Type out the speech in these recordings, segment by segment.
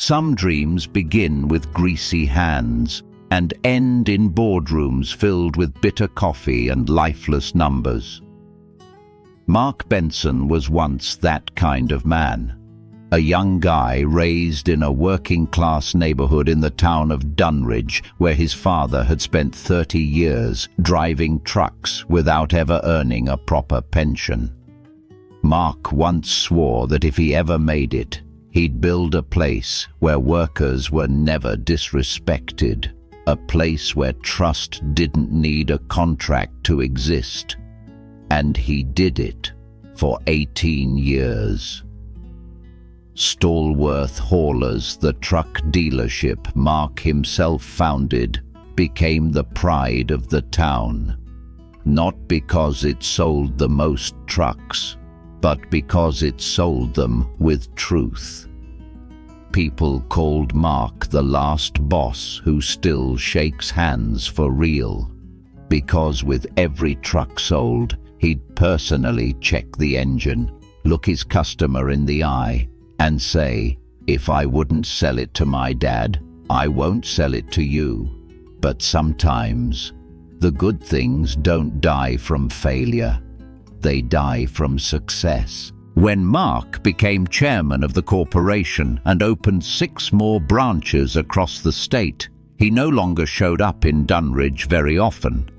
Some dreams begin with greasy hands and end in boardrooms filled with bitter coffee and lifeless numbers. Mark Benson was once that kind of man. A young guy raised in a working-class neighborhood in the town of Dunridge, where his father had spent 30 years driving trucks without ever earning a proper pension. Mark once swore that if he ever made it, he'd build a place where workers were never disrespected, a place where trust didn't need a contract to exist. And he did it for 18 years. Stallworth Haulers, the truck dealership Mark himself founded, became the pride of the town. Not because it sold the most trucks, but because it sold them with truth. People called Mark the last boss who still shakes hands for real, because with every truck sold, he'd personally check the engine, look his customer in the eye, and say, "If I wouldn't sell it to my dad, I won't sell it to you." But sometimes, the good things don't die from failure. They die from success. When Mark became chairman of the corporation and opened 6 more branches across the state, he no longer showed up in Dunridge very often.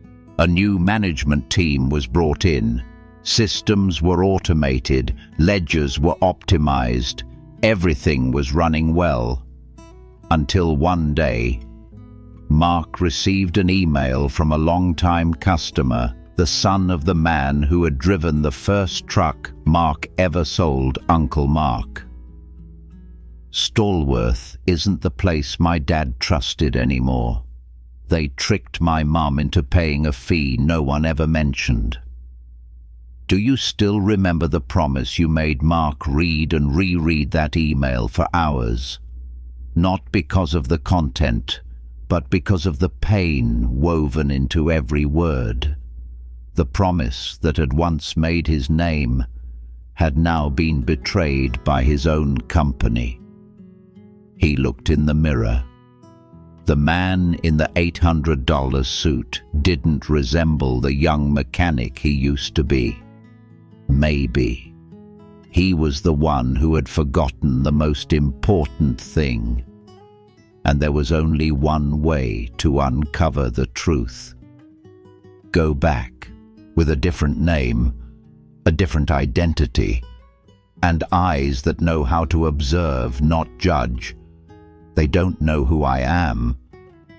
A new management team was brought in. Systems were automated, ledgers were optimized, everything was running well. Until one day, Mark received an email from a longtime customer, the son of the man who had driven the first truck Mark ever sold Uncle Mark. "Stallworth isn't the place my dad trusted anymore. They tricked my mum into paying a fee no one ever mentioned. Do you still remember the promise you made Mark read and reread that email for hours? Not because of the content, but because of the pain woven into every word. The promise that had once made his name had now been betrayed by his own company." He looked in the mirror. The man in the $800 suit didn't resemble the young mechanic he used to be. Maybe he was the one who had forgotten the most important thing, and there was only one way to uncover the truth. Go back with a different name, a different identity, and eyes that know how to observe, not judge. They don't know who I am,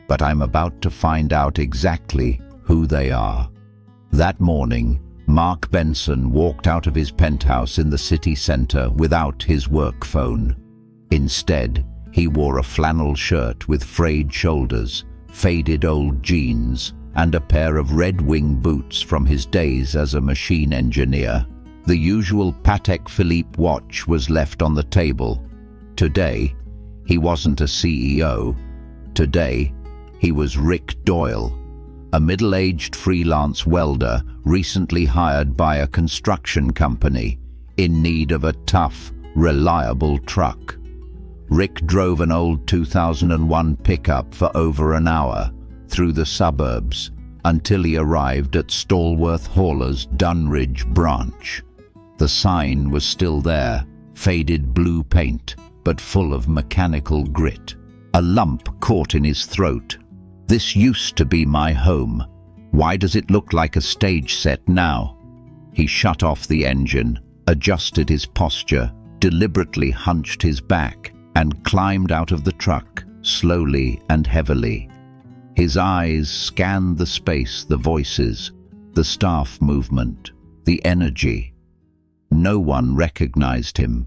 but I'm about to find out exactly who they are. That morning, Mark Benson walked out of his penthouse in the city center without his work phone. Instead, he wore a flannel shirt with frayed shoulders, faded old jeans, and a pair of Red Wing boots from his days as a machine engineer. The usual Patek Philippe watch was left on the table. Today, he wasn't a CEO. Today, he was Rick Doyle, a middle-aged freelance welder recently hired by a construction company in need of a tough, reliable truck. Rick drove an old 2001 pickup for over an hour through the suburbs until he arrived at Stallworth Haulers' Dunridge branch. The sign was still there, faded blue paint, but full of mechanical grit. A lump caught in his throat. "This used to be my home. Why does it look like a stage set now?" He shut off the engine, adjusted his posture, deliberately hunched his back, and climbed out of the truck, slowly and heavily. His eyes scanned the space, the voices, the staff movement, the energy. No one recognized him.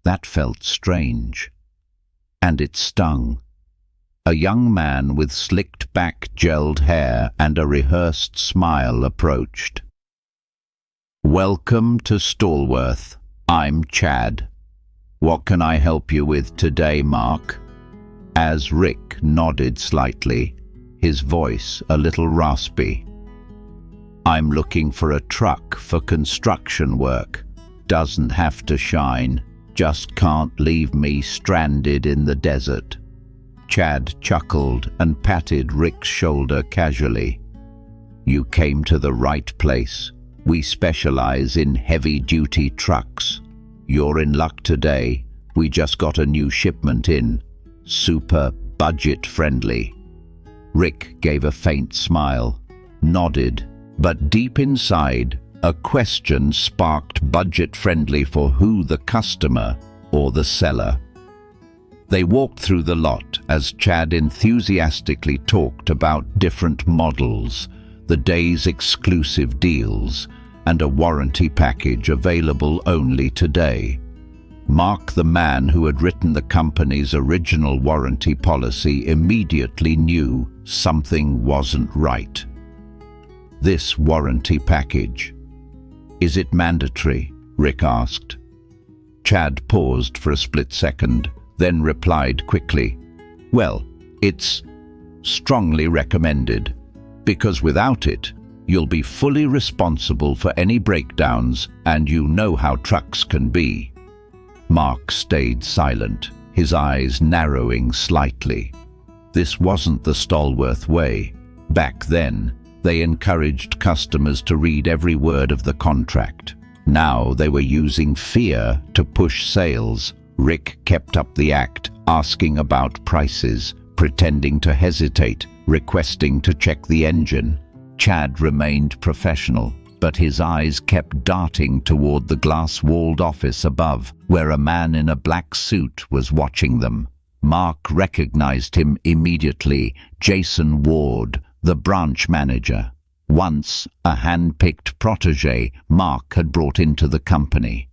That felt strange. And it stung. A young man with slicked-back gelled hair and a rehearsed smile approached. "Welcome to Stallworth. I'm Chad. What can I help you with today, Mark?" As Rick nodded slightly, his voice a little raspy. "I'm looking for a truck for construction work. Doesn't have to shine, Just can't leave me stranded in the desert." Chad chuckled and patted Rick's shoulder casually. "You came to the right place. We specialize in heavy-duty trucks. You're in luck today. We just got a new shipment in. Super budget-friendly." Rick gave a faint smile, nodded, but deep inside, a question sparked budget-friendly for who, the customer or the seller. They walked through the lot as Chad enthusiastically talked about different models, the day's exclusive deals, and a warranty package available only today. Mark, the man who had written the company's original warranty policy, immediately knew something wasn't right. "This warranty package, is it mandatory?" Rick asked. Chad paused for a split second, then replied quickly, "Well, it's strongly recommended, because without it, you'll be fully responsible for any breakdowns, and you know how trucks can be." Mark stayed silent, his eyes narrowing slightly. This wasn't the Stallworth way. Back then, they encouraged customers to read every word of the contract. Now they were using fear to push sales. Rick kept up the act, asking about prices, pretending to hesitate, requesting to check the engine. Chad remained professional, but his eyes kept darting toward the glass-walled office above, where a man in a black suit was watching them. Mark recognized him immediately, Jason Ward, the branch manager. Once a hand-picked protege Mark had brought into the company.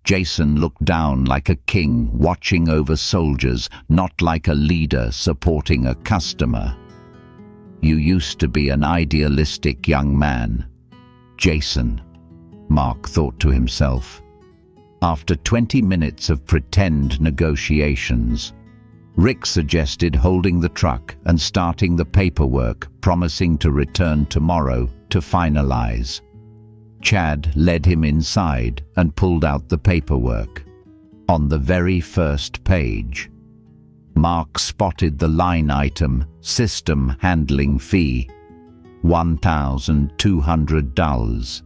Jason looked down like a king watching over soldiers, not like a leader supporting a customer. "You used to be an idealistic young man, Jason," Mark thought to himself. After 20 minutes of pretend negotiations, Rick suggested holding the truck and starting the paperwork, promising to return tomorrow to finalize. Chad led him inside and pulled out the paperwork. On the very first page, Mark spotted the line item, system handling fee, $1,200.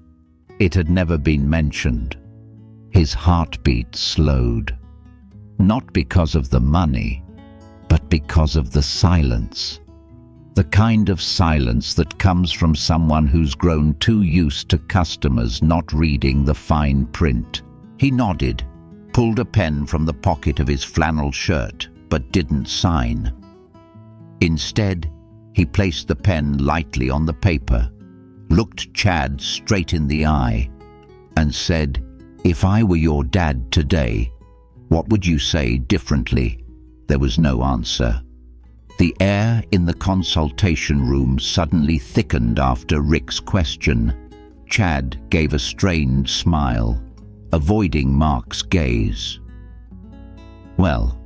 It had never been mentioned. His heartbeat slowed, not because of the money, but because of the silence. The kind of silence that comes from someone who's grown too used to customers not reading the fine print. He nodded, pulled a pen from the pocket of his flannel shirt, but didn't sign. Instead, he placed the pen lightly on the paper, looked Chad straight in the eye, and said, "If I were your dad today, what would you say differently?" There was no answer. The air in the consultation room suddenly thickened after Rick's question. Chad gave a strained smile, avoiding Mark's gaze. "Well,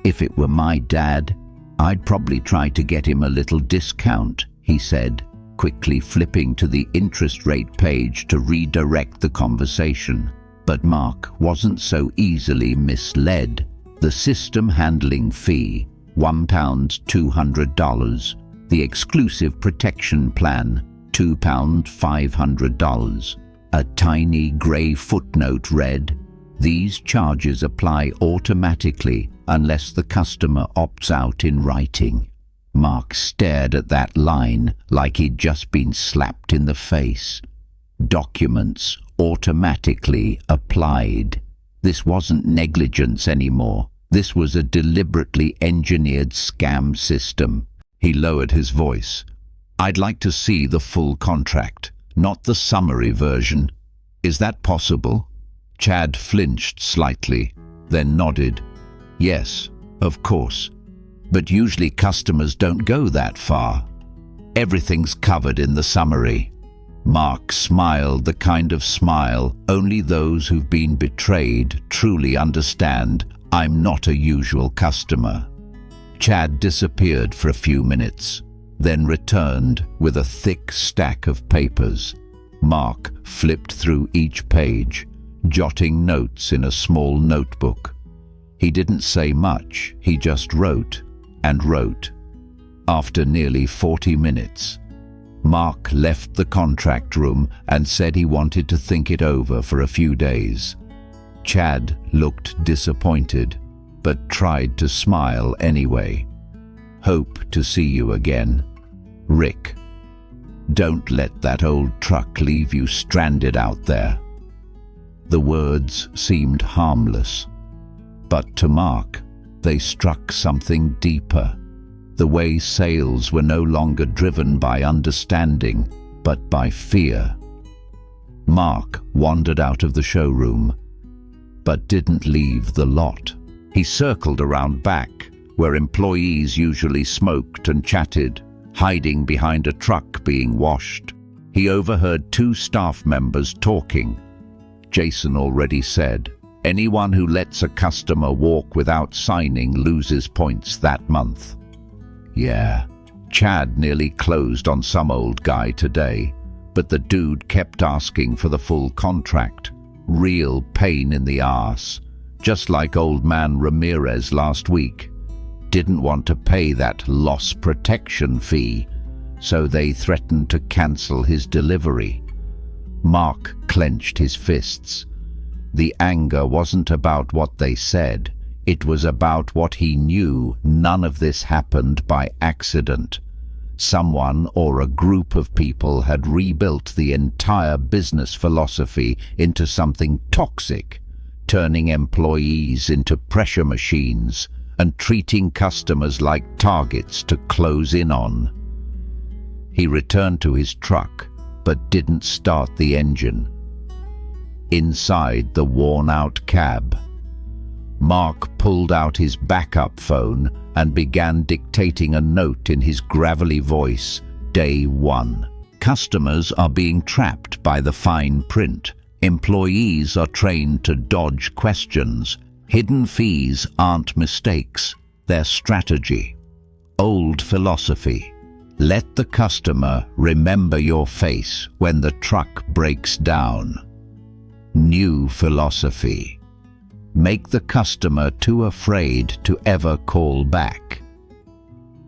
if it were my dad, I'd probably try to get him a little discount," he said, quickly flipping to the interest rate page to redirect the conversation. But Mark wasn't so easily misled. The system handling fee, $1,200. The exclusive protection plan, $2,500. A tiny grey footnote read, "These charges apply automatically unless the customer opts out in writing." Mark stared at that line like he'd just been slapped in the face. Documents automatically applied. This wasn't negligence anymore. This was a deliberately engineered scam system. He lowered his voice. "I'd like to see the full contract, not the summary version. Is that possible?" Chad flinched slightly, then nodded. "Yes, of course. But usually customers don't go that far. Everything's covered in the summary." Mark smiled the kind of smile only those who've been betrayed truly understand. "I'm not a usual customer." Chad disappeared for a few minutes, then returned with a thick stack of papers. Mark flipped through each page, jotting notes in a small notebook. He didn't say much, he just wrote and wrote. After nearly 40 minutes, Mark left the contract room and said he wanted to think it over for a few days. Chad looked disappointed, but tried to smile anyway. "Hope to see you again. Rick. Don't let that old truck leave you stranded out there." The words seemed harmless, but to Mark, they struck something deeper. The way sales were no longer driven by understanding, but by fear. Mark wandered out of the showroom, but didn't leave the lot. He circled around back, where employees usually smoked and chatted, hiding behind a truck being washed. He overheard two staff members talking. Jason already said, "Anyone who lets a customer walk without signing loses points that month." Yeah, Chad nearly closed on some old guy today, but the dude kept asking for the full contract. Real pain in the arse, just like old man Ramirez last week. Didn't want to pay that loss protection fee, so they threatened to cancel his delivery. Mark clenched his fists. The anger wasn't about what they said, it was about what he knew. None of this happened by accident. Someone or a group of people had rebuilt the entire business philosophy into something toxic, turning employees into pressure machines and treating customers like targets to close in on. He returned to his truck, but didn't start the engine. Inside the worn-out cab, Mark pulled out his backup phone and began dictating a note in his gravelly voice. Day 1. Customers are being trapped by the fine print. Employees are trained to dodge questions. Hidden fees aren't mistakes, they're strategy. Old philosophy. Let the customer remember your face when the truck breaks down. New philosophy. Make the customer too afraid to ever call back.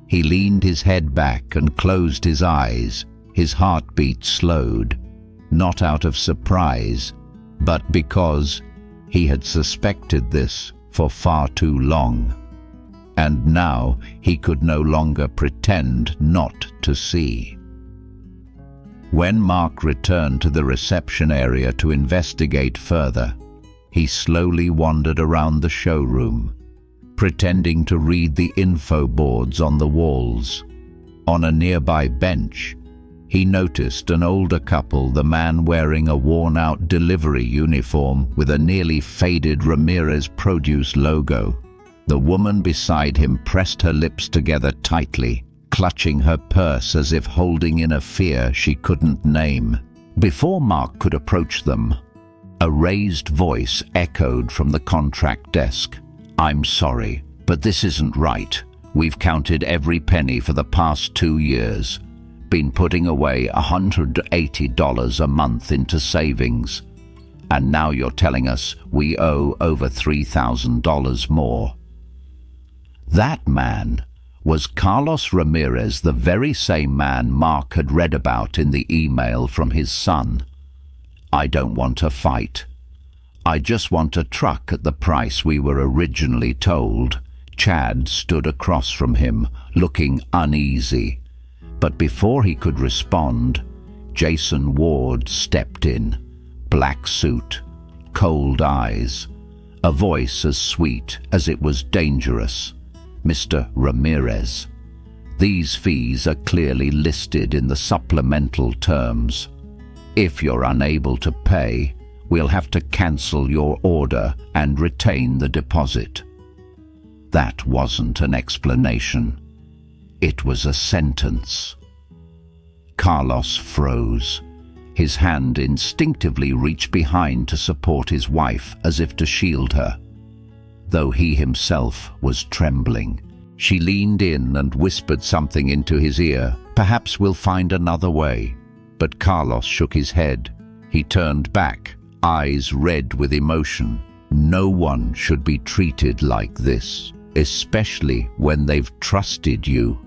He leaned his head back and closed his eyes. His heartbeat slowed, not out of surprise, but because he had suspected this for far too long. And now he could no longer pretend not to see. When Mark returned to the reception area to investigate further, he slowly wandered around the showroom, pretending to read the info boards on the walls. On a nearby bench, he noticed an older couple, the man wearing a worn-out delivery uniform with a nearly faded Ramirez Produce logo. The woman beside him pressed her lips together tightly, clutching her purse as if holding in a fear she couldn't name. Before Mark could approach them, a raised voice echoed from the contract desk. "I'm sorry, but this isn't right. We've counted every penny for the past 2 years. Been putting away $180 a month into savings. And now you're telling us we owe over $3,000 more." That man was Carlos Ramirez, the very same man Mark had read about in the email from his son. "I don't want a fight. I just want a truck at the price we were originally told." Chad stood across from him, looking uneasy. But before he could respond, Jason Ward stepped in. Black suit, cold eyes, a voice as sweet as it was dangerous. "Mr. Ramirez, these fees are clearly listed in the supplemental terms. If you're unable to pay, we'll have to cancel your order and retain the deposit." That wasn't an explanation. It was a sentence. Carlos froze. His hand instinctively reached behind to support his wife as if to shield her, though he himself was trembling. She leaned in and whispered something into his ear. "Perhaps we'll find another way." But Carlos shook his head. He turned back, eyes red with emotion. No one should be treated like this, especially when they've trusted you.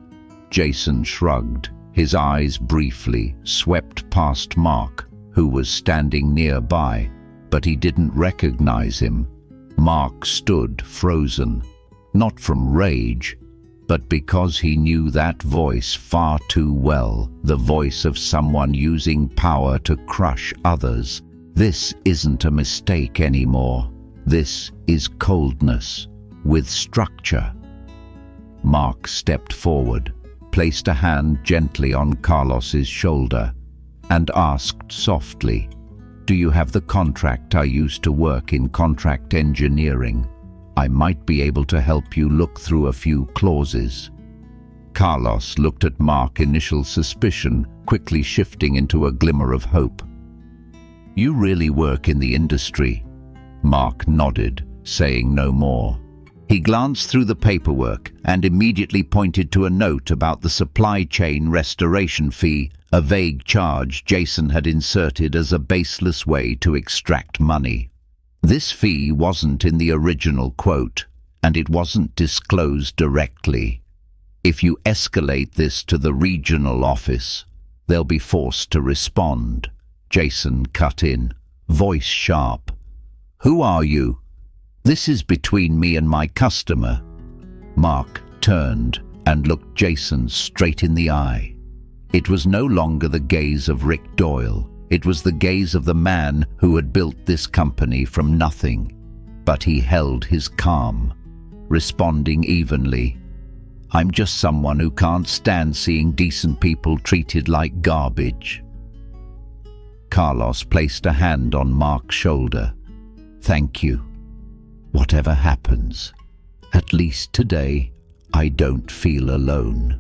Jason shrugged. His eyes briefly swept past Mark, who was standing nearby, but he didn't recognize him. Mark stood frozen, not from rage, but because he knew that voice far too well, the voice of someone using power to crush others. This isn't a mistake anymore. This is coldness with structure. Mark stepped forward, placed a hand gently on Carlos's shoulder, and asked softly, "Do you have the contract? I used to work in contract engineering. I might be able to help you look through a few clauses." Carlos looked at Mark, initial suspicion quickly shifting into a glimmer of hope. "You really work in the industry?" Mark nodded, saying no more. He glanced through the paperwork and immediately pointed to a note about the supply chain restoration fee, a vague charge Jason had inserted as a baseless way to extract money. This fee wasn't in the original quote, and it wasn't disclosed directly. If you escalate this to the regional office, they'll be forced to respond. Jason cut in, voice sharp. "Who are you? This is between me and my customer." Mark turned and looked Jason straight in the eye. It was no longer the gaze of Rick Doyle. It was the gaze of the man who had built this company from nothing. But he held his calm, responding evenly. "I'm just someone who can't stand seeing decent people treated like garbage." Carlos placed a hand on Mark's shoulder. "Thank you. Whatever happens, at least today, I don't feel alone."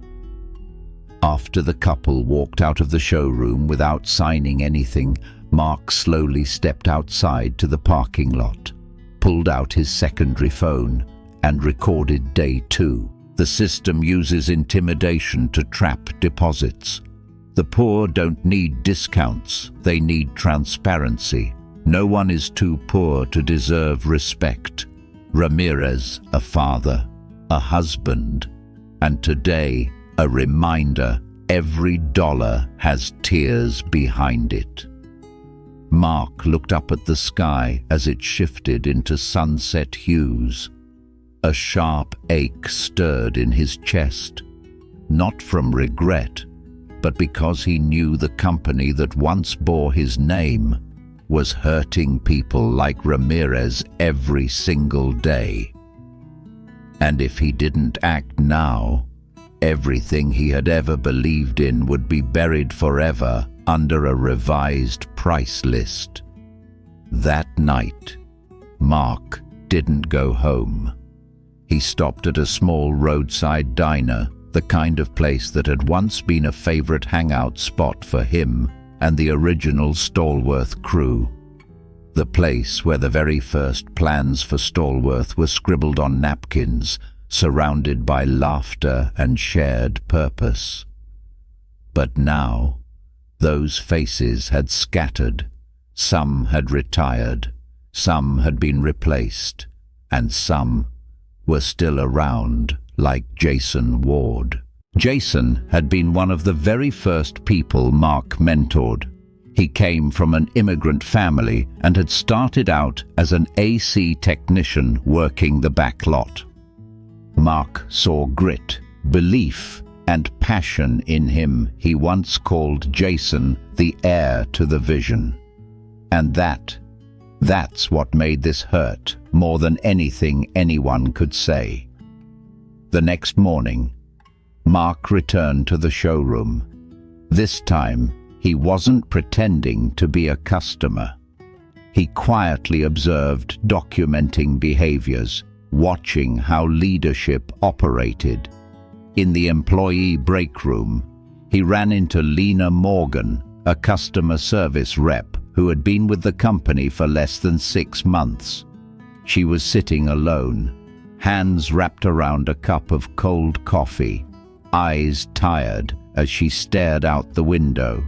After the couple walked out of the showroom without signing anything, Mark slowly stepped outside to the parking lot, pulled out his secondary phone, and recorded day 2. The system uses intimidation to trap deposits. The poor don't need discounts, they need transparency. No one is too poor to deserve respect. Ramirez, a father, a husband, and today, a reminder, every dollar has tears behind it. Mark looked up at the sky as it shifted into sunset hues. A sharp ache stirred in his chest, not from regret, but because he knew the company that once bore his name was hurting people like Ramirez every single day. And if he didn't act now, everything he had ever believed in would be buried forever under a revised price list. That night, Mark didn't go home. He stopped at a small roadside diner, the kind of place that had once been a favorite hangout spot for him and the original Stallworth crew. The place where the very first plans for Stallworth were scribbled on napkins, surrounded by laughter and shared purpose. But now, those faces had scattered. Some had retired, some had been replaced, and some were still around, like Jason Ward. Jason had been one of the very first people Mark mentored. He came from an immigrant family and had started out as an AC technician working the back lot. Mark saw grit, belief, and passion in him. He once called Jason the heir to the vision. And that's what made this hurt more than anything anyone could say. The next morning, Mark returned to the showroom. This time, he wasn't pretending to be a customer. He quietly observed, documenting behaviors, watching how leadership operated. In the employee break room, he ran into Lena Morgan, a customer service rep who had been with the company for less than 6 months. She was sitting alone, hands wrapped around a cup of cold coffee, eyes tired as she stared out the window.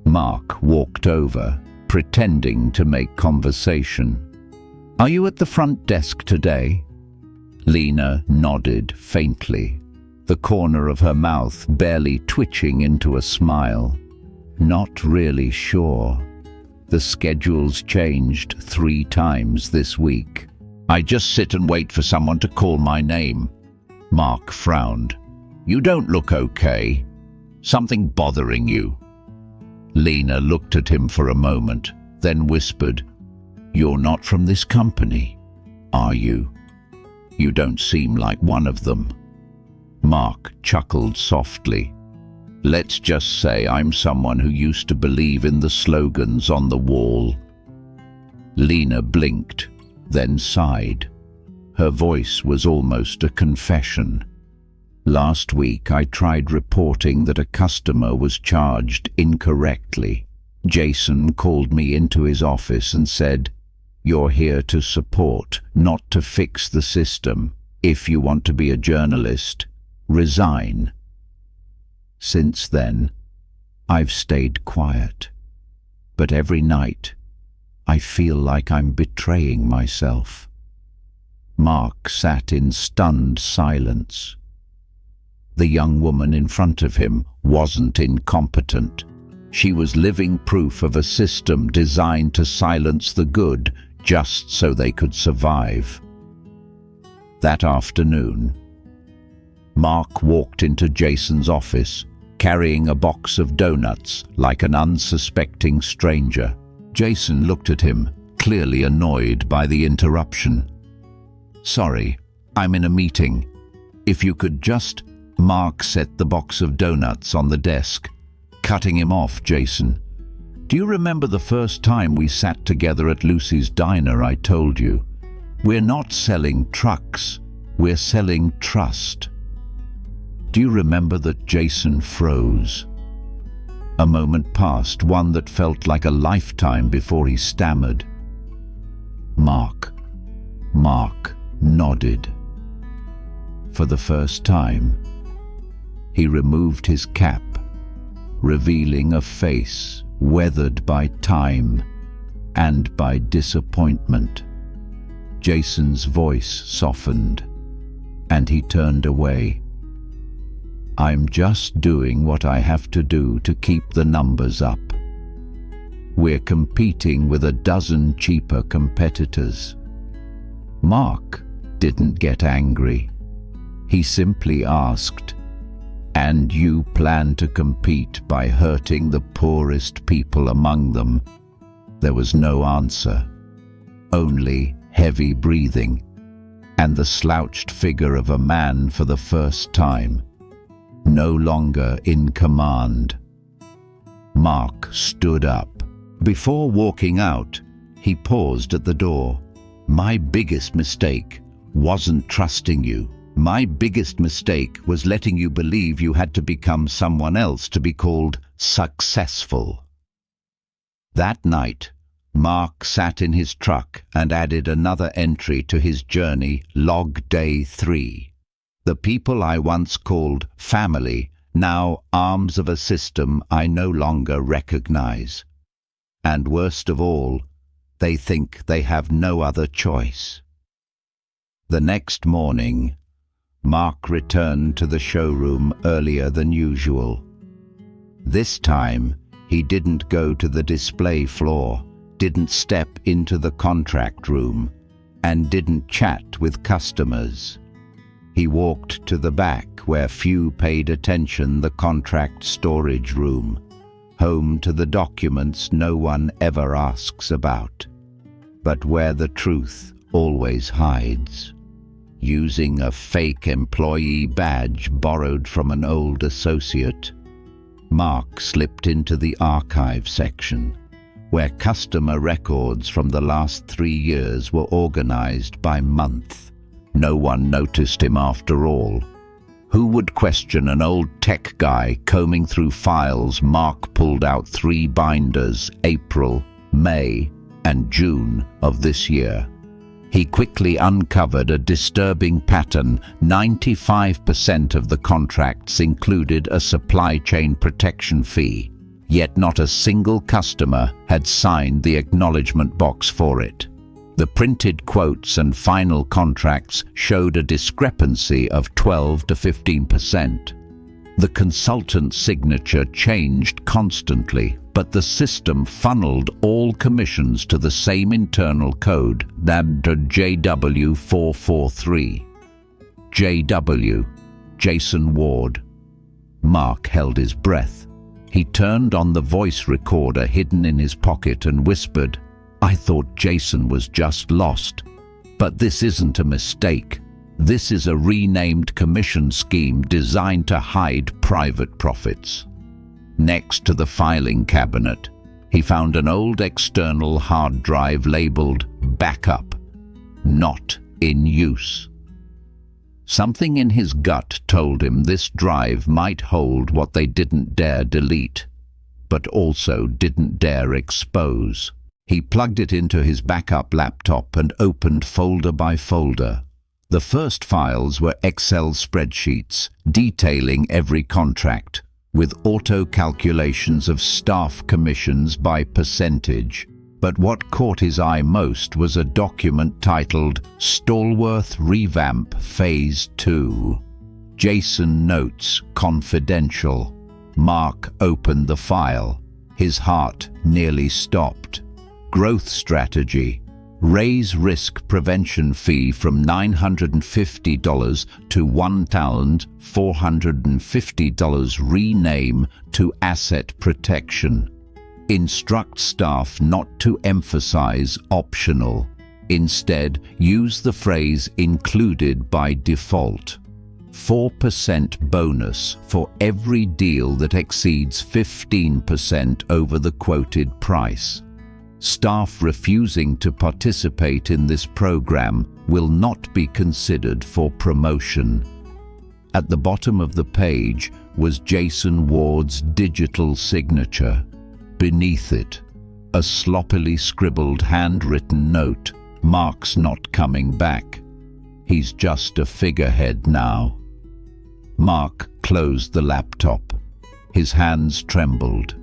Mark walked over, pretending to make conversation. "Are you at the front desk today?" Lena nodded faintly, the corner of her mouth barely twitching into a smile. "Not really sure. The schedule's changed 3 times this week. I just sit and wait for someone to call my name." Mark frowned. "You don't look okay. Something bothering you?" Lena looked at him for a moment, then whispered, "You're not from this company, are you? You don't seem like one of them." Mark chuckled softly. "Let's just say I'm someone who used to believe in the slogans on the wall." Lena blinked, then sighed. Her voice was almost a confession. "Last week I tried reporting that a customer was charged incorrectly. Jason called me into his office and said, 'You're here to support, not to fix the system. If you want to be a journalist, resign.' Since then, I've stayed quiet. But every night, I feel like I'm betraying myself." Mark sat in stunned silence. The young woman in front of him wasn't incompetent. She was living proof of a system designed to silence the good just so they could survive. That afternoon, Mark walked into Jason's office, carrying a box of donuts like an unsuspecting stranger. Jason looked at him, clearly annoyed by the interruption. "Sorry, I'm in a meeting. If you could just—" Mark set the box of donuts on the desk, cutting him off. "Jason, do you remember the first time we sat together at Lucy's diner? I told you, we're not selling trucks, we're selling trust." Do you remember that? Jason froze. A moment passed, one that felt like a lifetime, before he stammered. Mark nodded. For the first time, he removed his cap, revealing a face weathered by time and by disappointment. Jason's voice softened, and he turned away. "I'm just doing what I have to do to keep the numbers up. We're competing with a dozen cheaper competitors." Mark didn't get angry. He simply asked, "And you plan to compete by hurting the poorest people among them?" There was no answer, only heavy breathing, and the slouched figure of a man for the first time, no longer in command. Mark stood up. Before walking out, he paused at the door. "My biggest mistake wasn't trusting you. My biggest mistake was letting you believe you had to become someone else to be called successful." That night, Mark sat in his truck and added another entry to his journey, log day 3. "The people I once called family, now arms of a system I no longer recognize. And worst of all, they think they have no other choice." The next morning, Mark returned to the showroom earlier than usual. This time, he didn't go to the display floor, didn't step into the contract room, and didn't chat with customers. He walked to the back where few paid attention, the contract storage room, home to the documents no one ever asks about, but where the truth always hides. Using a fake employee badge borrowed from an old associate, Mark slipped into the archive section, where customer records from the last 3 years were organized by month. No one noticed him after all. Who would question an old tech guy combing through files? Mark pulled out 3 binders, April, May, and June of this year. He quickly uncovered a disturbing pattern. 95% of the contracts included a supply chain protection fee. yet not a single customer had signed the acknowledgement box for it. The printed quotes and final contracts showed a discrepancy of 12 to 15%. The consultant's signature changed constantly, but the system funneled all commissions to the same internal code, JW443. JW, Jason Ward. Mark held his breath. He turned on the voice recorder hidden in his pocket and whispered, "I thought Jason was just lost. But this isn't a mistake. This is a renamed commission scheme designed to hide private profits." Next to the filing cabinet, he found an old external hard drive labeled "Backup," not in use. Something in his gut told him this drive might hold what they didn't dare delete, but also didn't dare expose. He plugged it into his backup laptop and opened folder by folder. The first files were Excel spreadsheets detailing every contract, with auto-calculations of staff commissions by percentage. But what caught his eye most was a document titled Stallworth Revamp Phase 2. Jason Notes Confidential. Mark opened the file. His heart nearly stopped. Growth strategy. Raise risk prevention fee from $950 to $1,450. Rename to asset protection. Instruct staff not to emphasize optional. Instead, use the phrase included by default. 4% bonus for every deal that exceeds 15% over the quoted price. Staff refusing to participate in this program will not be considered for promotion. At the bottom of the page was Jason Ward's digital signature. Beneath it, a sloppily scribbled handwritten note, "Mark's not coming back. He's just a figurehead now." Mark closed the laptop. His hands trembled,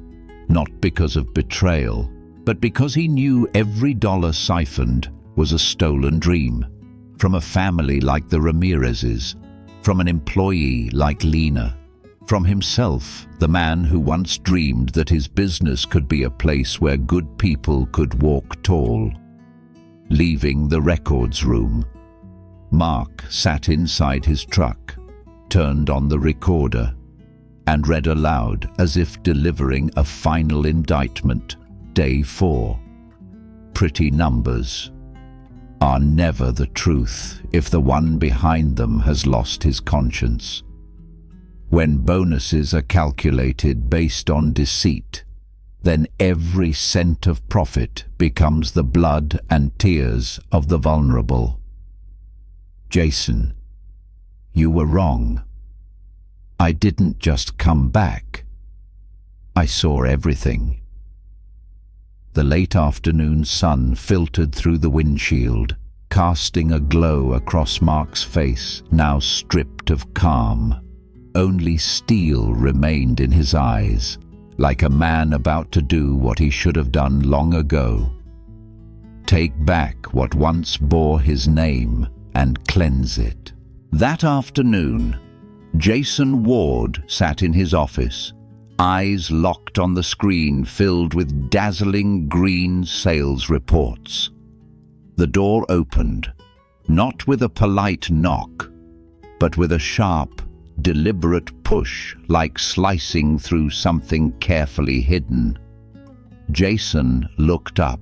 not because of betrayal, but because he knew every dollar siphoned was a stolen dream, from a family like the Ramirez's, from an employee like Lena, from himself, the man who once dreamed that his business could be a place where good people could walk tall. Leaving the records room, Mark sat inside his truck, turned on the recorder, and read aloud as if delivering a final indictment. Day 4. Pretty numbers are never the truth if the one behind them has lost his conscience. When bonuses are calculated based on deceit, then every cent of profit becomes the blood and tears of the vulnerable. Jason, you were wrong. I didn't just come back. I saw everything. The late afternoon sun filtered through the windshield, casting a glow across Mark's face, now stripped of calm. Only steel remained in his eyes, like a man about to do what he should have done long ago. Take back what once bore his name and cleanse it. That afternoon, Jason Ward sat in his office, eyes locked on the screen filled with dazzling green sales reports. The door opened, not with a polite knock, but with a sharp, deliberate push, like slicing through something carefully hidden. Jason looked up.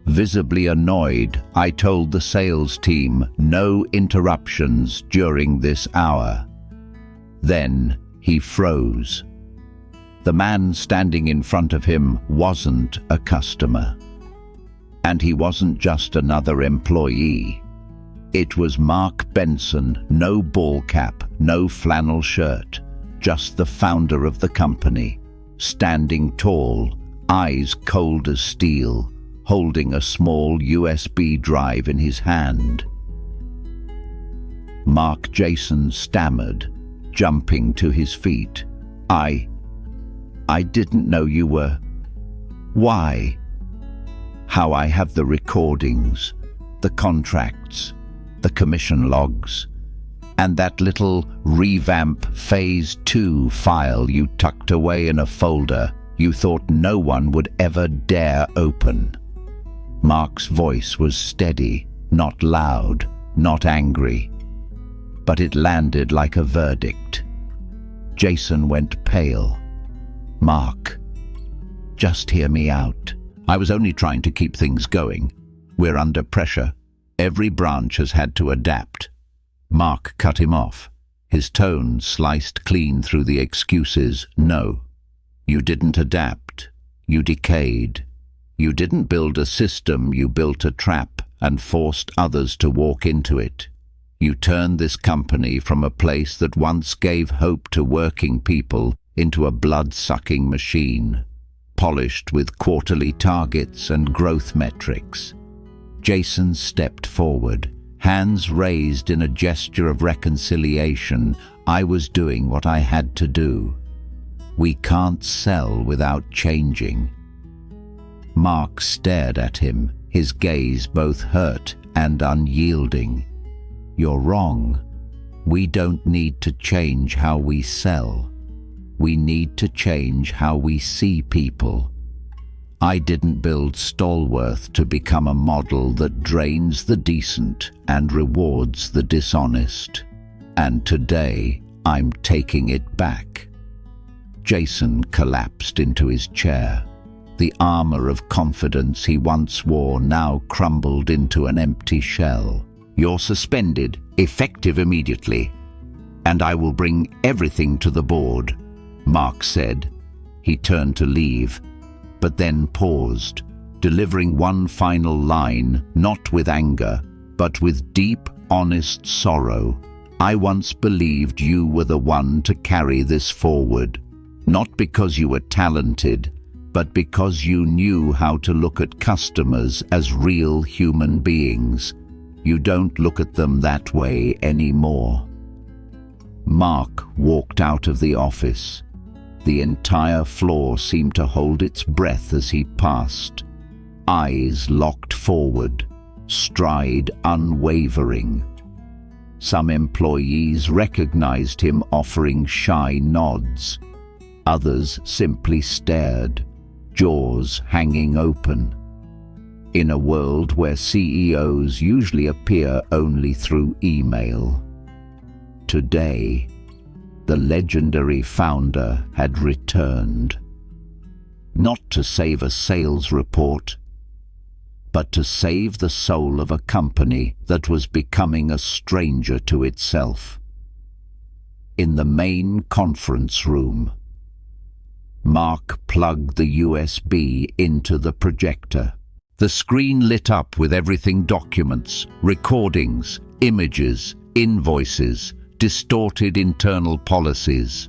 Visibly annoyed, I told the sales team no interruptions during this hour. Then he froze. The man standing in front of him wasn't a customer. And he wasn't just another employee. It was Mark Benson, no ball cap, no flannel shirt, just the founder of the company, standing tall, eyes cold as steel, holding a small USB drive in his hand. Jason stammered, jumping to his feet. I I didn't know you were. Why? How I have the recordings, the contracts, the commission logs, and that little revamp Phase 2 file you tucked away in a folder you thought no one would ever dare open. Mark's voice was steady, not loud, not angry, but it landed like a verdict. Jason went pale. Mark, just hear me out. I was only trying to keep things going. We're under pressure. Every branch has had to adapt. Mark cut him off. His tone sliced clean through the excuses. No, you didn't adapt. You decayed. You didn't build a system, you built a trap and forced others to walk into it. You turned this company from a place that once gave hope to working people into a blood-sucking machine, polished with quarterly targets and growth metrics. Jason stepped forward, hands raised in a gesture of reconciliation. I was doing what I had to do. We can't sell without changing. Mark stared at him, his gaze both hurt and unyielding. You're wrong. We don't need to change how we sell. We need to change how we see people. I didn't build Stallworth to become a model that drains the decent and rewards the dishonest. And today, I'm taking it back. Jason collapsed into his chair. The armor of confidence he once wore now crumbled into an empty shell. You're suspended, effective immediately, and I will bring everything to the board, Mark said. He turned to leave, but then paused, delivering one final line, not with anger, but with deep, honest sorrow. I once believed you were the one to carry this forward, not because you were talented, but because you knew how to look at customers as real human beings. You don't look at them that way anymore. Mark walked out of the office. The entire floor seemed to hold its breath as he passed. Eyes locked forward, stride unwavering. Some employees recognized him, offering shy nods. Others simply stared, jaws hanging open. In a world where CEOs usually appear only through email, today, the legendary founder had returned. Not to save a sales report, but to save the soul of a company that was becoming a stranger to itself. In the main conference room, Mark plugged the USB into the projector. The screen lit up with everything: documents, recordings, images, invoices, distorted internal policies.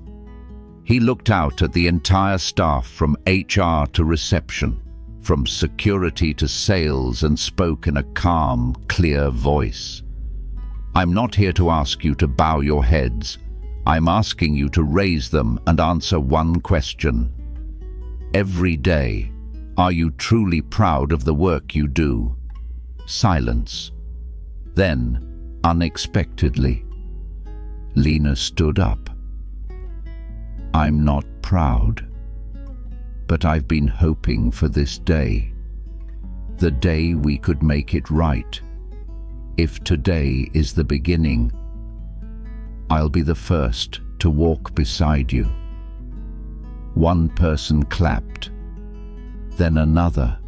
He looked out at the entire staff from HR to reception, from security to sales, and spoke in a calm, clear voice. I'm not here to ask you to bow your heads. I'm asking you to raise them and answer one question. Every day, are you truly proud of the work you do? Silence. Then, unexpectedly, Lena stood up. I'm not proud, but I've been hoping for this day. The day we could make it right. If today is the beginning, I'll be the first to walk beside you. One person clapped, then another.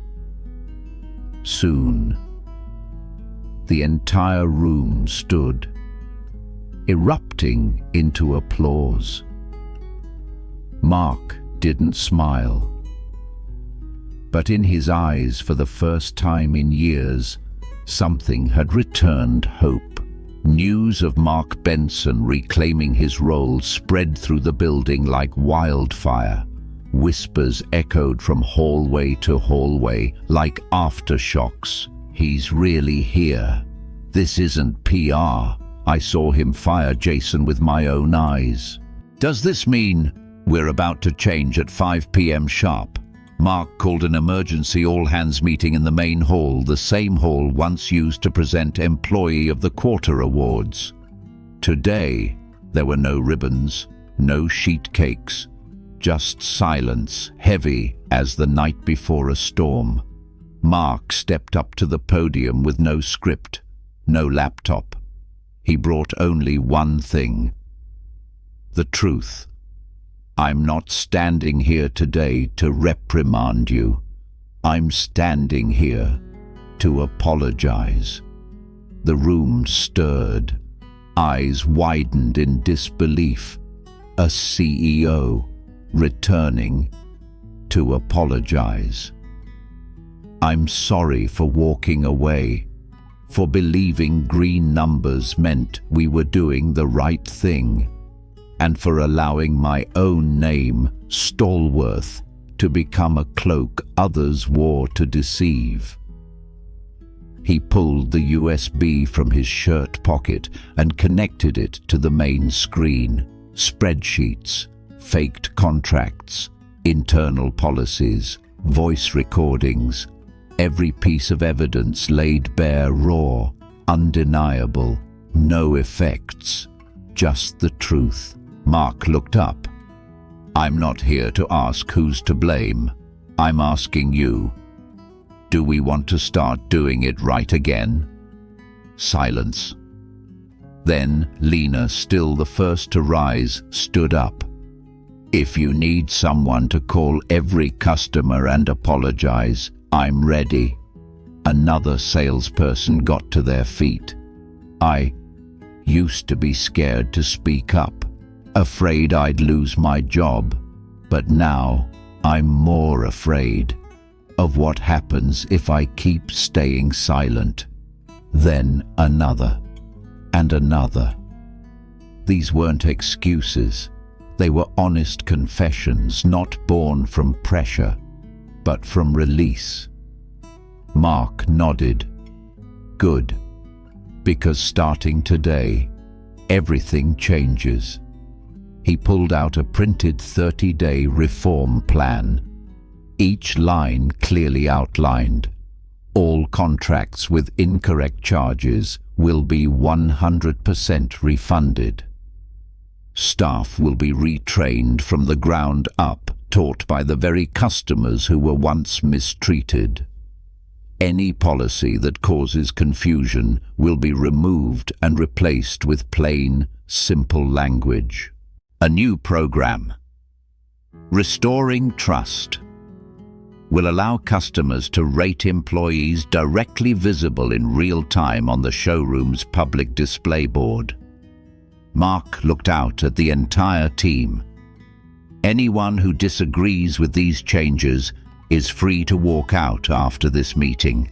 Soon, the entire room stood, erupting into applause. Mark didn't smile, but in his eyes, for the first time in years, something had returned: hope. News of Mark Benson reclaiming his role spread through the building like wildfire. Whispers echoed from hallway to hallway like aftershocks. He's really here. This isn't PR. I saw him fire Jason with my own eyes. Does this mean We're about to change at 5 p.m. sharp. Mark called an emergency all-hands meeting in the main hall, the same hall once used to present Employee of the Quarter awards. Today, there were no ribbons, no sheet cakes, just silence, heavy as the night before a storm. Mark stepped up to the podium with no script, no laptop. He brought only one thing: the truth. I'm not standing here today to reprimand you. I'm standing here to apologize. The room stirred. Eyes widened in disbelief. A CEO returning to apologize. I'm sorry for walking away, for believing green numbers meant we were doing the right thing, and for allowing my own name, Stallworth, to become a cloak others wore to deceive. He pulled the USB from his shirt pocket and connected it to the main screen. Spreadsheets, faked contracts, internal policies, voice recordings, every piece of evidence laid bare, raw, undeniable, no effects, just the truth. Mark looked up. I'm not here to ask who's to blame. I'm asking you. Do we want to start doing it right again? Silence. Then Lena, still the first to rise, stood up. If you need someone to call every customer and apologize, I'm ready. Another salesperson got to their feet. I used to be scared to speak up, afraid I'd lose my job, but now I'm more afraid of what happens if I keep staying silent. Then another, and another. These weren't excuses. They were honest confessions, not born from pressure, but from release. Mark nodded. Good, because starting today, everything changes. He pulled out a printed 30-day reform plan, each line clearly outlined. All contracts with incorrect charges will be 100% refunded. Staff will be retrained from the ground up, taught by the very customers who were once mistreated. Any policy that causes confusion will be removed and replaced with plain, simple language. A new program, Restoring Trust, will allow customers to rate employees directly visible in real time on the showroom's public display board. Mark looked out at the entire team. Anyone who disagrees with these changes is free to walk out after this meeting.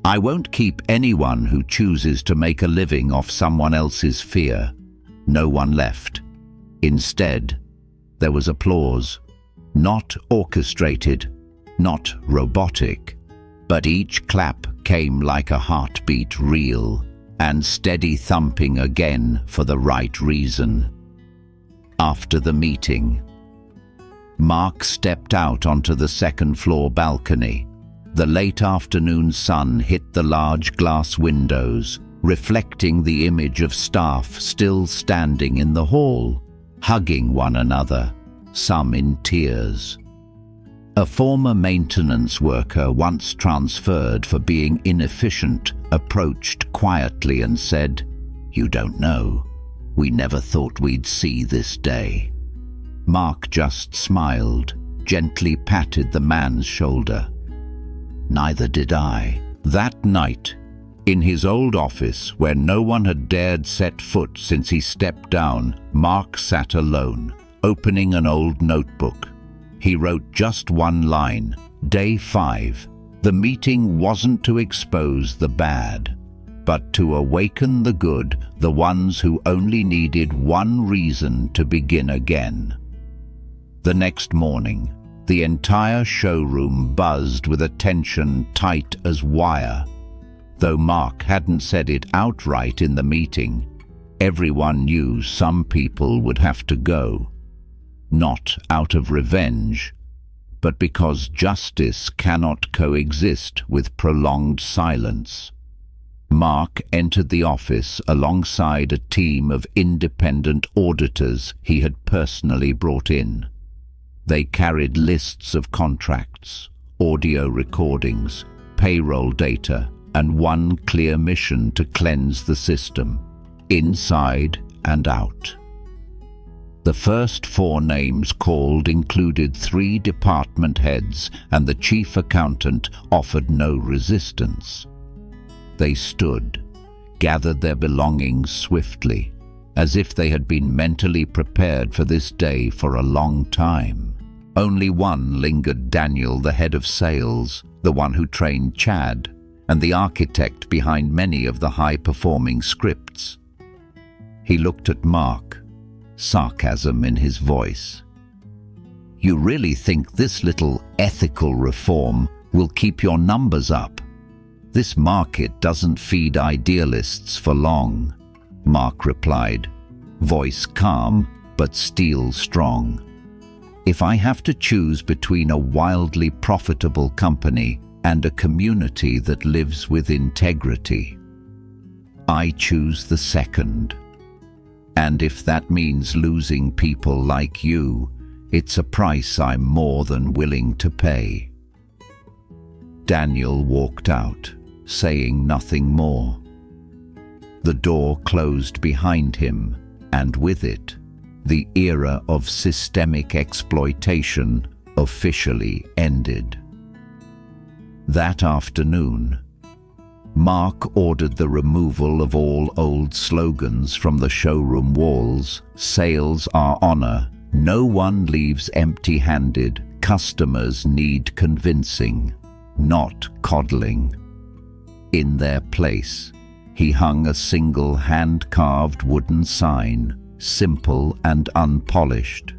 I won't keep anyone who chooses to make a living off someone else's fear. No one left. Instead, there was applause, not orchestrated, not robotic, but each clap came like a heartbeat, real and steady thumping again for the right reason. After the meeting, Mark stepped out onto the second-floor balcony. The late afternoon sun hit the large glass windows, reflecting the image of staff still standing in the hall, hugging one another, some in tears. A former maintenance worker, once transferred for being inefficient, approached quietly and said, "You don't know. We never thought we'd see this day." Mark just smiled, gently patted the man's shoulder. Neither did I. That night, in his old office where no one had dared set foot since he stepped down, Mark sat alone, opening an old notebook. He wrote just one line. Day 5. The meeting wasn't to expose the bad, but to awaken the good, the ones who only needed one reason to begin again. The next morning, the entire showroom buzzed with attention tight as wire. Though Mark hadn't said it outright in the meeting, everyone knew some people would have to go. not out of revenge, but because justice cannot coexist with prolonged silence. Mark entered the office alongside a team of independent auditors he had personally brought in. They carried lists of contracts, audio recordings, payroll data, and one clear mission to cleanse the system, inside and out. The first 4 names called included 3 department heads, and the chief accountant offered no resistance. They stood, gathered their belongings swiftly, as if they had been mentally prepared for this day for a long time. Only one lingered: Daniel, the head of sales, the one who trained Chad, and the architect behind many of the high-performing scripts. He looked at Mark, sarcasm in his voice. "You really think this little ethical reform will keep your numbers up? This market doesn't feed idealists for long," Mark replied, voice calm but steel strong. "If I have to choose between a wildly profitable company and a community that lives with integrity, I choose the second. And if that means losing people like you, it's a price I'm more than willing to pay." Daniel walked out, saying nothing more. The door closed behind him, and with it, the era of systemic exploitation officially ended. That afternoon, Mark ordered the removal of all old slogans from the showroom walls. "Sales are honor. No one leaves empty-handed. Customers need convincing, not coddling." In their place, he hung a single hand-carved wooden sign, simple and unpolished.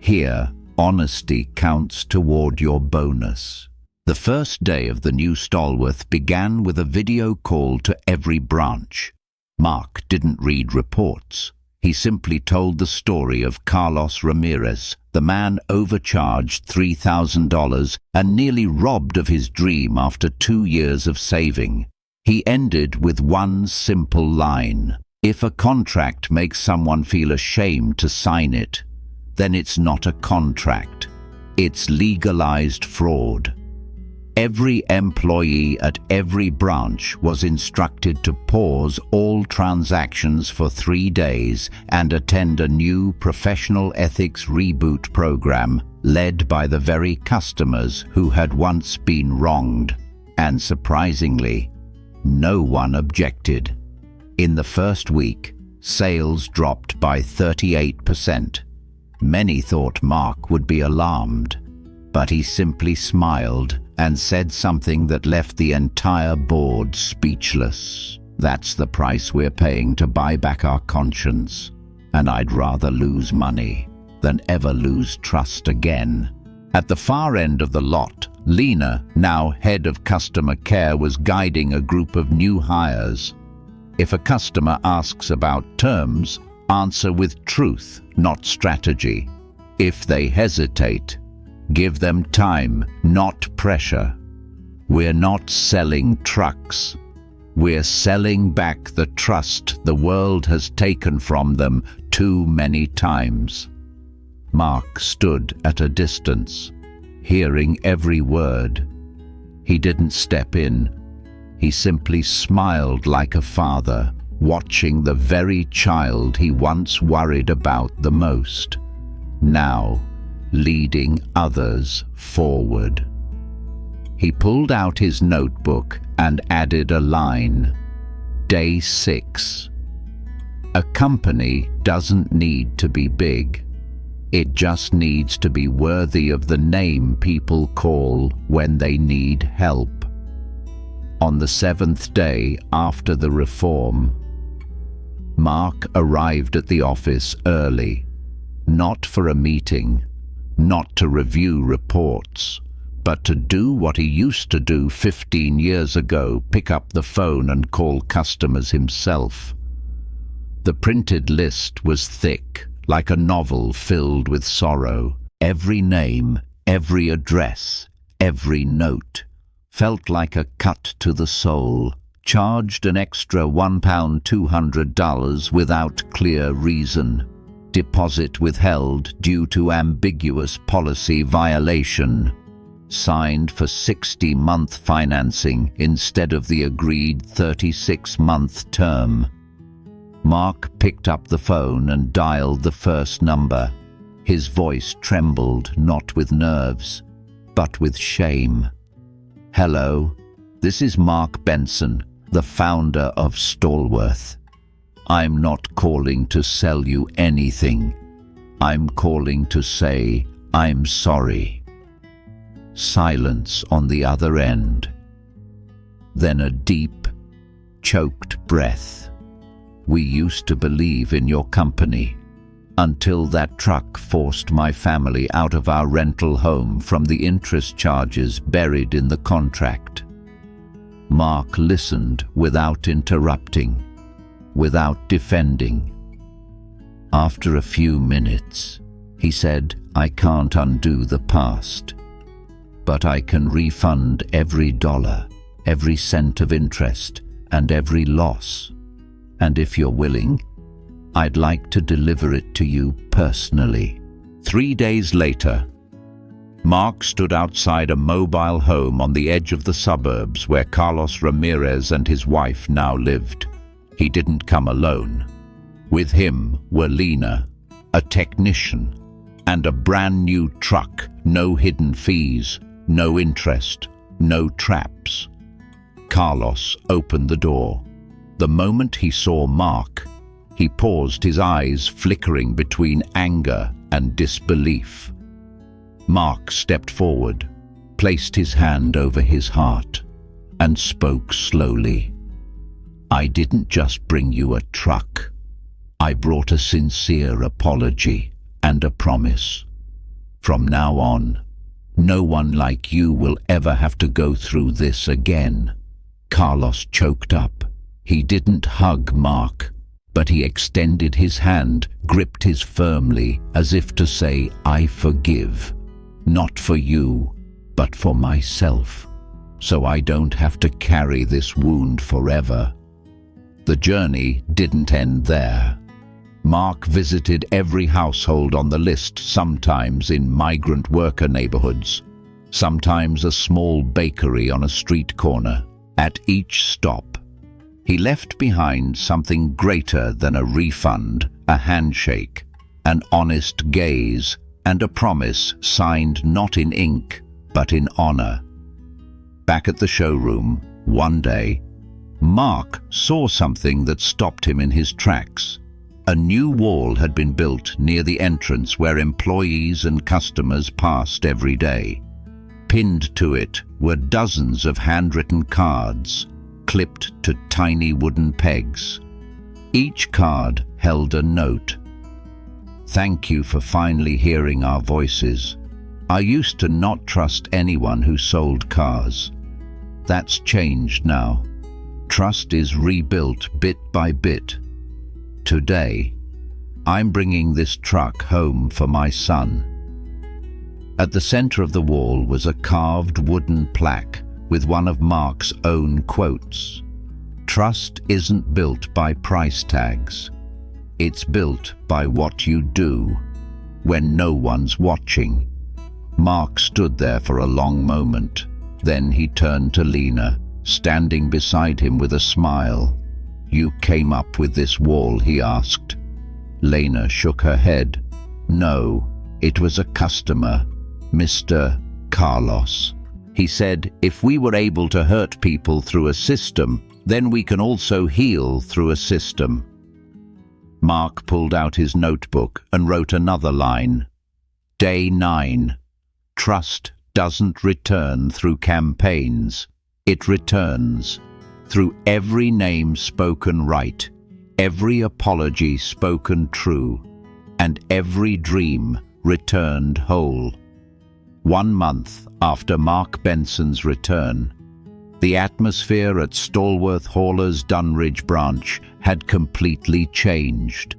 "Here, honesty counts toward your bonus." The first day of the new Stallworth began with a video call to every branch. Mark didn't read reports. He simply told the story of Carlos Ramirez, the man overcharged $3,000 and nearly robbed of his dream after 2 years of saving. He ended with one simple line: "If a contract makes someone feel ashamed to sign it, then it's not a contract. It's legalized fraud." Every employee at every branch was instructed to pause all transactions for 3 days and attend a new professional ethics reboot program led by the very customers who had once been wronged. And surprisingly, no one objected. In the first week, sales dropped by 38%. Many thought Mark would be alarmed, but he simply smiled and said something that left the entire board speechless. "That's the price we're paying to buy back our conscience, and I'd rather lose money than ever lose trust again." At the far end of the lot, Lena, now head of customer care, was guiding a group of new hires. If a customer asks about terms, answer with truth, not strategy. If they hesitate, give them time, not pressure. We're not selling trucks. We're selling back the trust the world has taken from them too many times. Mark stood at a distance, hearing every word. He didn't step in. He simply smiled like a father, watching the very child he once worried about the most, now leading others forward. He pulled out his notebook and added a line. Day 6. A company doesn't need to be big. It just needs to be worthy of the name people call when they need help. On the 7th day after the reform, Mark arrived at the office early, not for a meeting, not to review reports, but to do what he used to do 15 years ago, pick up the phone and call customers himself. The printed list was thick, like a novel filled with sorrow. Every name, every address, every note felt like a cut to the soul. Charged an extra $1,200 without clear reason. Deposit withheld due to ambiguous policy violation. Signed for 60-month financing instead of the agreed 36-month term. Mark picked up the phone and dialed the first number. His voice trembled, not with nerves, but with shame. "Hello, this is Mark Benson, the founder of Stallworth. I'm not calling to sell you anything. I'm calling to say I'm sorry." Silence on the other end. Then a deep, choked breath. "We used to believe in your company, until that truck forced my family out of our rental home from the interest charges buried in the contract." Mark listened without interrupting, without defending. After a few minutes, he said, "I can't undo the past, but I can refund every dollar, every cent of interest, and every loss. And if you're willing, I'd like to deliver it to you personally." 3 days later, Mark stood outside a mobile home on the edge of the suburbs where Carlos Ramirez and his wife now lived. He didn't come alone. With him were Lena, a technician, and a brand new truck. No hidden fees, no interest, no traps. Carlos opened the door. The moment he saw Mark, he paused, his eyes flickering between anger and disbelief. Mark stepped forward, placed his hand over his heart, and spoke slowly. "I didn't just bring you a truck. I brought a sincere apology and a promise. From now on, no one like you will ever have to go through this again." Carlos choked up. He didn't hug Mark, but he extended his hand, gripped his firmly, as if to say, "I forgive. Not for you, but for myself, so I don't have to carry this wound forever." The journey didn't end there. Mark visited every household on the list, sometimes in migrant worker neighborhoods, sometimes a small bakery on a street corner. At each stop, he left behind something greater than a refund, a handshake, an honest gaze, and a promise signed not in ink, but in honor. Back at the showroom, one day, Mark saw something that stopped him in his tracks. A new wall had been built near the entrance where employees and customers passed every day. Pinned to it were dozens of handwritten cards, clipped to tiny wooden pegs. Each card held a note. "Thank you for finally hearing our voices. I used to not trust anyone who sold cars. That's changed now. Trust is rebuilt bit by bit. Today, I'm bringing this truck home for my son." At the center of the wall was a carved wooden plaque with one of Mark's own quotes. "Trust isn't built by price tags. It's built by what you do when no one's watching." Mark stood there for a long moment. Then he turned to Lena, standing beside him with a smile. "You came up with this wall?" he asked. Lena shook her head. "No, it was a customer, Mr. Carlos. He said if we were able to hurt people through a system, then we can also heal through a system." Mark pulled out his notebook and wrote another line. Day 9. Trust doesn't return through campaigns. It returns through every name spoken right, every apology spoken true, and every dream returned whole. 1 month after Mark Benson's return, the atmosphere at Stallworth Hauler's Dunridge branch had completely changed.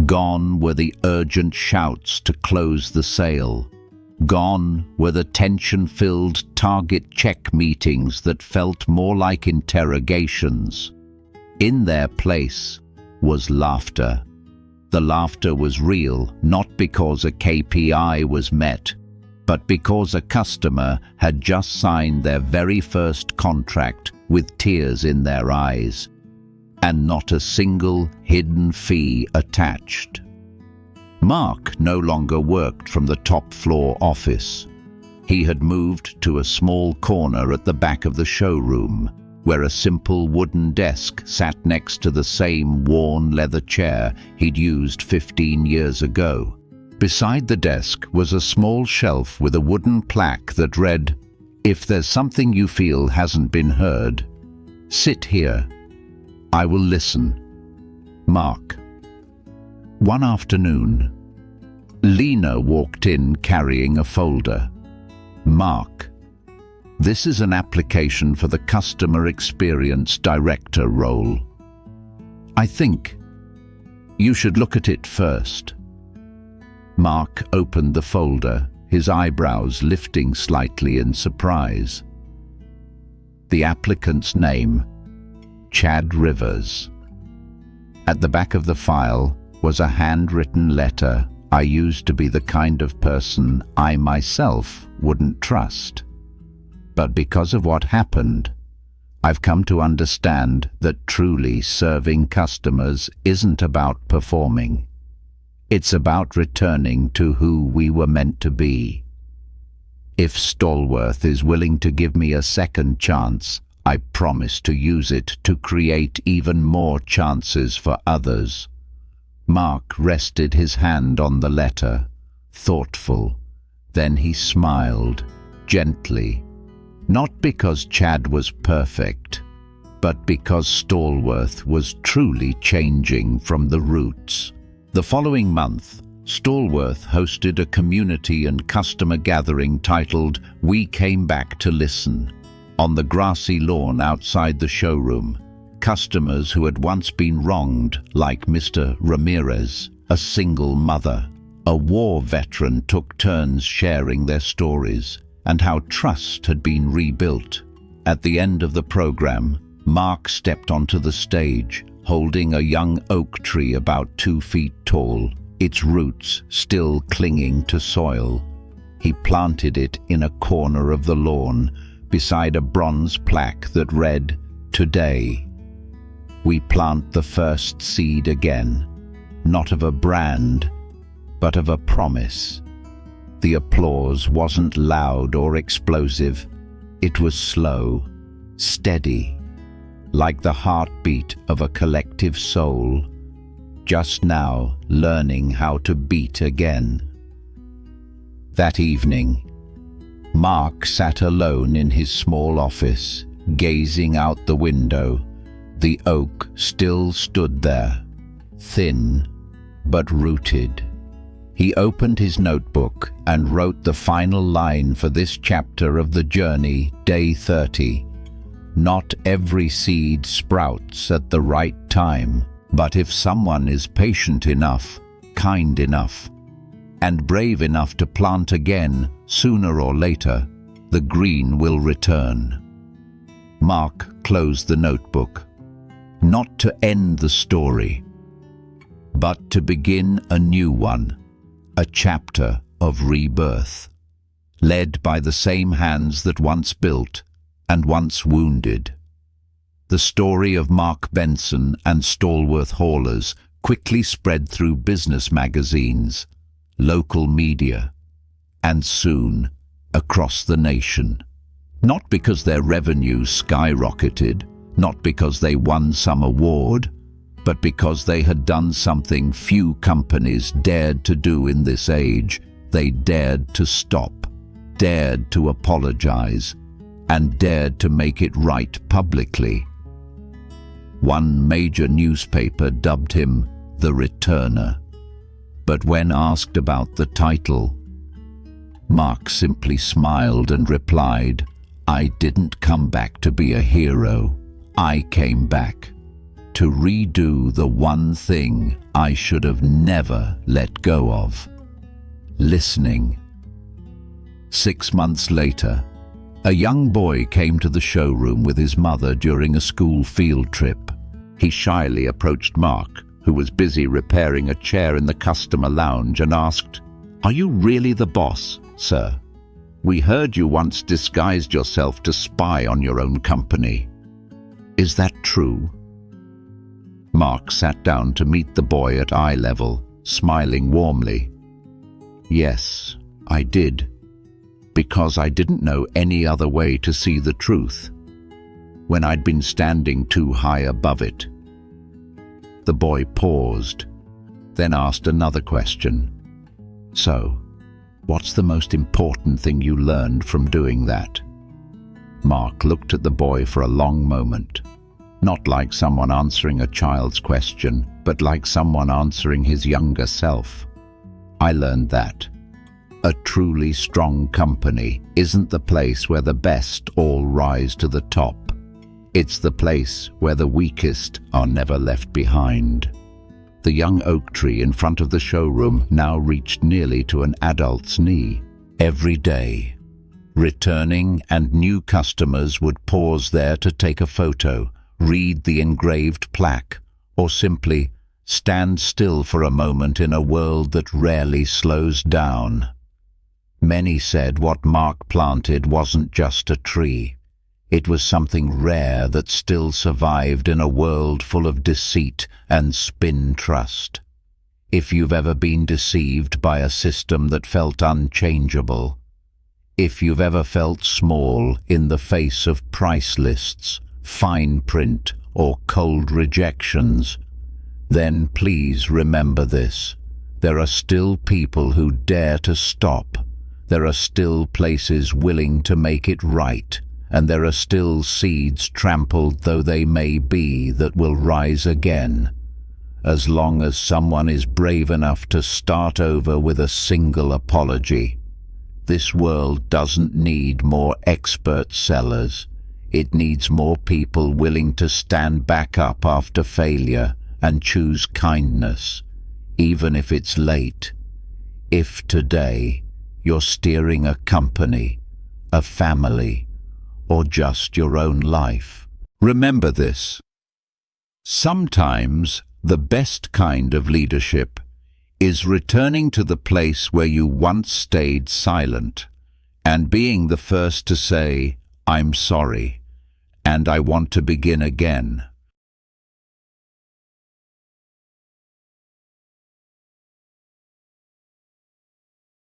Gone were the urgent shouts to close the sale. Gone were the tension-filled target check meetings that felt more like interrogations. In their place was laughter. The laughter was real, not because a KPI was met, but because a customer had just signed their very first contract with tears in their eyes, and not a single hidden fee attached. Mark no longer worked from the top-floor office. He had moved to a small corner at the back of the showroom, where a simple wooden desk sat next to the same worn leather chair he'd used 15 years ago. Beside the desk was a small shelf with a wooden plaque that read, "If there's something you feel hasn't been heard, sit here. I will listen. Mark." One afternoon, Lena walked in carrying a folder. "Mark, this is an application for the Customer Experience Director role. I think you should look at it first." Mark opened the folder, his eyebrows lifting slightly in surprise. The applicant's name, Chad Rivers. At the back of the file was a handwritten letter. "I used to be the kind of person I myself wouldn't trust. But because of what happened, I've come to understand that truly serving customers isn't about performing. It's about returning to who we were meant to be. If Stallworth is willing to give me a second chance, I promise to use it to create even more chances for others." Mark rested his hand on the letter, thoughtful. Then he smiled, gently, not because Chad was perfect, but because Stallworth was truly changing from the roots. The following month, Stallworth hosted a community and customer gathering titled "We Came Back to Listen." On the grassy lawn outside the showroom, customers who had once been wronged, like Mr. Ramirez, a single mother, a war veteran, took turns sharing their stories and how trust had been rebuilt. At the end of the program, Mark stepped onto the stage, holding a young oak tree about 2 feet tall, its roots still clinging to soil. He planted it in a corner of the lawn, beside a bronze plaque that read, "Today, we plant the first seed again, not of a brand, but of a promise." The applause wasn't loud or explosive. It was slow, steady, like the heartbeat of a collective soul, just now learning how to beat again. That evening, Mark sat alone in his small office, gazing out the window. The oak still stood there, thin but rooted. He opened his notebook and wrote the final line for this chapter of the journey, day 30. "Not every seed sprouts at the right time, but if someone is patient enough, kind enough, and brave enough to plant again, sooner or later, the green will return." Mark closed the notebook, not to end the story, but to begin a new one, a chapter of rebirth, led by the same hands that once built and once wounded. The story of Mark Benson and Stallworth Haulers quickly spread through business magazines, local media, and soon across the nation. Not because their revenue skyrocketed, not because they won some award, but because they had done something few companies dared to do in this age. They dared to stop, dared to apologize, and dared to make it right publicly. One major newspaper dubbed him the Returner. But when asked about the title, Mark simply smiled and replied, "I didn't come back to be a hero. I came back to redo the one thing I should have never let go of: listening. 6 months later, a young boy came to the showroom with his mother during a school field trip. He shyly approached Mark, who was busy repairing a chair in the customer lounge, and asked, "Are you really the boss, sir? We heard you once disguised yourself to spy on your own company. Is that true?" Mark sat down to meet the boy at eye level, smiling warmly. "Yes, I did, because I didn't know any other way to see the truth, when I'd been standing too high above it." The boy paused, then asked another question. "So, what's the most important thing you learned from doing that?" Mark looked at the boy for a long moment, not like someone answering a child's question, but like someone answering his younger self. "I learned that a truly strong company isn't the place where the best all rise to the top. It's the place where the weakest are never left behind." The young oak tree in front of the showroom now reached nearly to an adult's knee. Every day, returning and new customers would pause there to take a photo, read the engraved plaque, or simply stand still for a moment in a world that rarely slows down. Many said what Mark planted wasn't just a tree. It was something rare that still survived in a world full of deceit and spin trust. If you've ever been deceived by a system that felt unchangeable, if you've ever felt small in the face of price lists, fine print, or cold rejections, then please remember this: there are still people who dare to stop. There are still places willing to make it right. And there are still seeds, trampled though they may be, that will rise again. As long as someone is brave enough to start over with a single apology. This world doesn't need more expert sellers. It needs more people willing to stand back up after failure and choose kindness, even if it's late. If today you're steering a company, a family, or just your own life, remember this: sometimes the best kind of leadership is returning to the place where you once stayed silent and being the first to say, "I'm sorry, and I want to begin again."